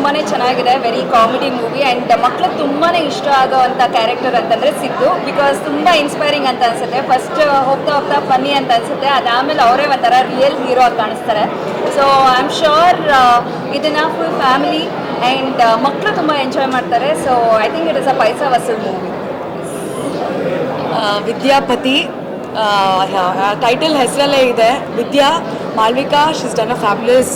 ತುಂಬಾ ಚೆನ್ನಾಗಿದೆ, very comedy movie. And ಮಕ್ಳಿಗೆ ತುಂಬಾ ಇಷ್ಟ ಆಗೋವಂಥ ಕ್ಯಾರೆಕ್ಟರ್ ಅಂತಂದರೆ ಸಿದ್ದು. ಬಿಕಾಸ್ ತುಂಬ ಇನ್ಸ್ಪೈರಿಂಗ್ ಅಂತ ಅನಿಸುತ್ತೆ. ಫಸ್ಟ್ ಹೋಗ್ತಾ ಹೋಗ್ತಾ ಫನ್ನಿ ಅಂತ ಅನಿಸುತ್ತೆ, ಅದಾದಮೇಲೆ ಅವರೇ ಒಂಥರ ರಿಯಲ್ ಹೀರೋ ಆಗಿ ಕಾಣಿಸ್ತಾರೆ. ಸೊ ಐ ಆಮ್ ಶ್ಯೂರ್ ಇದನ್ನು ಫುಲ್ ಫ್ಯಾಮಿಲಿ ಆ್ಯಂಡ್ ಮಕ್ಕಳು ತುಂಬ ಎಂಜಾಯ್ ಮಾಡ್ತಾರೆ. So I think it is a paisa vasool movie. Vidyapati title ಹೆಸರಲ್ಲೇ ಇದೆ. Vidya Malvika, she's done a fabulous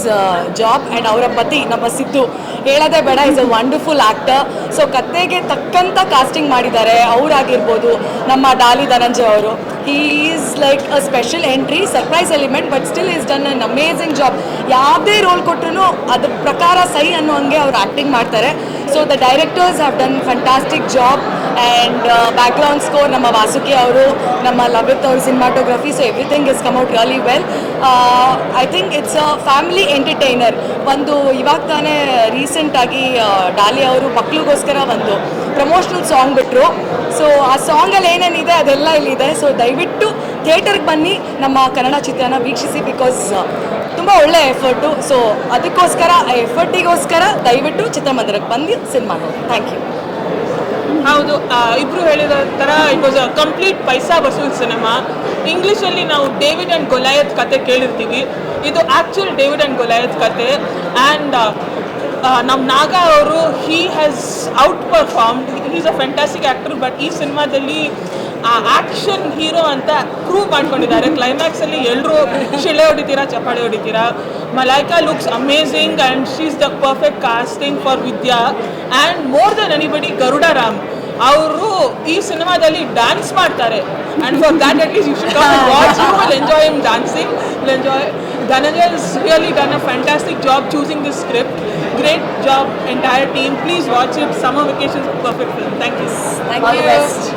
job. And ಅವರ ಪತಿ ನಮ್ಮ ಸಿದ್ದು ಹೇಳೋದೇ ಬೇಡ, is a wonderful actor. So ಕತೆಗೆ ತಕ್ಕಂಥ ಕಾಸ್ಟಿಂಗ್ ಮಾಡಿದ್ದಾರೆ. ಅವರಾಗಿರ್ಬೋದು, ನಮ್ಮ ಡಾಲಿ ಧನಂಜಯ ಅವರು, he is like a special entry, surprise element, but still is done an amazing job. ಯಾವುದೇ ರೋಲ್ ಕೊಟ್ಟರು ಅದ್ರ ಪ್ರಕಾರ ಸೈ ಅನ್ನೋ ಹಂಗೆ ಅವ್ರು ಆ್ಯಕ್ಟಿಂಗ್ ಮಾಡ್ತಾರೆ. So the directors have done fantastic job. And background score ನಮ್ಮ ವಾಸುಕಿ ಅವರು, ನಮ್ಮ ಲವಿತ್ ಅವ್ರ cinematography. So everything is come out really well. I think it's a family entertainer. ಒಂದು ಇವಾಗ ತಾನೇ ರೀಸೆಂಟಾಗಿ ಡಾಲಿ ಅವರು ಮಕ್ಳಿಗೋಸ್ಕರ ಒಂದು ಪ್ರಮೋಷನಲ್ ಸಾಂಗ್ ಬಿಟ್ಟರು. ಸೊ ಆ ಸಾಂಗಲ್ಲಿ ಏನೇನಿದೆ ಅದೆಲ್ಲ ಇಲ್ಲಿದೆ. ಸೊ ದಯವಿಟ್ಟು ಥಿಯೇಟರ್ಗೆ ಬನ್ನಿ, ನಮ್ಮ ಕನ್ನಡ ಚಿತ್ರನ ವೀಕ್ಷಿಸಿ. ಬಿಕಾಸ್ ತುಂಬ ಒಳ್ಳೆ ಎಫರ್ಟು. ಸೊ ಅದಕ್ಕೋಸ್ಕರ, ಆ ಎಫರ್ಟಿಗೋಸ್ಕರ ದಯವಿಟ್ಟು ಚಿತ್ರಮಂದಿರಕ್ಕೆ ಬಂದು ಸಿನಿಮಾ ನೋಡಿ. Thank you. ಹೌದು, ಇಬ್ಬರು ಹೇಳಿದ ಥರ it was a complete paisa vasool cinema. ಇಂಗ್ಲೀಷಲ್ಲಿ ನಾವು ಡೇವಿಡ್ ಆ್ಯಂಡ್ ಗೊಲಾಯತ್ ಕತೆ ಕೇಳಿರ್ತೀವಿ, ಇದು ಆ್ಯಕ್ಚುಲ್ ಡೇವಿಡ್ ಆ್ಯಂಡ್ ಗೊಲಾಯತ್ ಕತೆ. ಆ್ಯಂಡ್ ನಮ್ಮ ನಾಗ ಅವರು, he has out performed. Is a fantastic actor. But ಈ ಸಿನಿಮಾದಲ್ಲಿ ಆ್ಯಕ್ಷನ್ ಹೀರೋ ಅಂತ ಪ್ರೂವ್ ಮಾಡ್ಕೊಂಡಿದ್ದಾರೆ. ಕ್ಲೈಮ್ಯಾಕ್ಸಲ್ಲಿ ಎಲ್ಲರೂ ಶಿಳೆ ಹೊಡಿತೀರಾ, ಚಪ್ಪಾಳೆ ಹೊಡಿತೀರಾ. Malaika looks amazing and she is the perfect casting for Vidya. And more then anybody Garuda Ram ಅವರು ಈ ಸಿನಿಮಾದಲ್ಲಿ ಡ್ಯಾನ್ಸ್ ಮಾಡ್ತಾರೆ. And for that at least you should come and watch. You will enjoy him dancing, will enjoy. Dhananjay has really done a fantastic job choosing this script. Great job, entire team. Please watch it. Summer Vacations, perfect film. Thank you. Thank you. All the best.